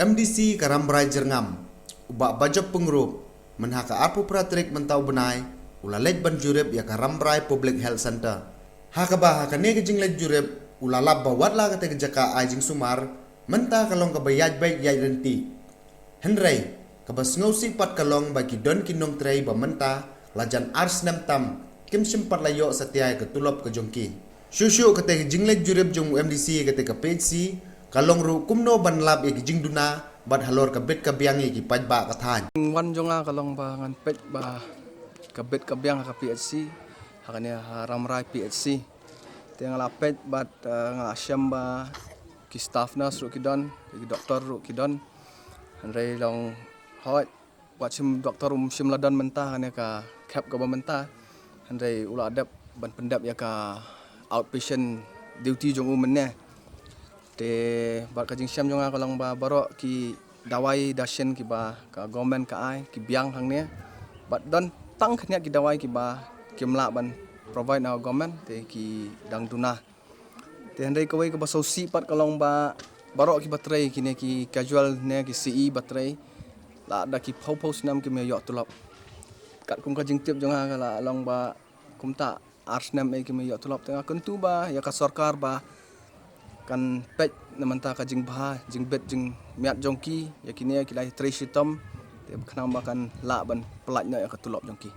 MDC Karambrai Jerngam, ubak bajak pengrup, menhaka arpu pratrik mentau benai, ulalej ban jurib ya Karambrai Public Health Center. Hakabah hakane ke jinglej jurib, ulalab bawat la kate kejaka ajing sumar, mentah kalong kabayaj baik yai renti. Henry, kabas ngausi pat kalong bagi don kinong trei ba mentah, lajan ars nem tam, kim sempat layo setiai ketulop ke jongki. Syusyu kate jinglej jurib jong MDC kate ke PHC, kalong ru kumno ban lab ya jing duna, bat halor kabit kabiangi ki pajba kathan. Wan jonga kalong ba ngan pet ba kabit kabiang ka PHC hakania Ramrai PHC teng la pet bat nga asyam ba ki staff nurse ru kidon ki doktor ru kidon andre long hot wat sim doktor sim ladan mentah hanya ka cap ka mentah andre ula adap ban pendap ya ka outpatient duty jong umenne te bat ka jing syam jonga kalong ba barok ki dawai dasyen ki ba ka government ka ai ki biang hang ne bat don tang khnya ki dawai ki ba kimla ban provide our government te ki dang duna te handai kawai ka ba sosi pat kalong ba barok ki batrai ki ne ki casual ne ki CE batrai la da ki pau nam ki me yok tulap kat kum ka jing tip jonga kala long ba kum ta arsnam e ki me yok tulap tengah kentu ba ya ka sarkar ba kan pet namanta ka jing bah jing bet jing miat jongki yakini ya kilai 3 sitam te khnam bakan la ban pelat nya ka tulop jongki.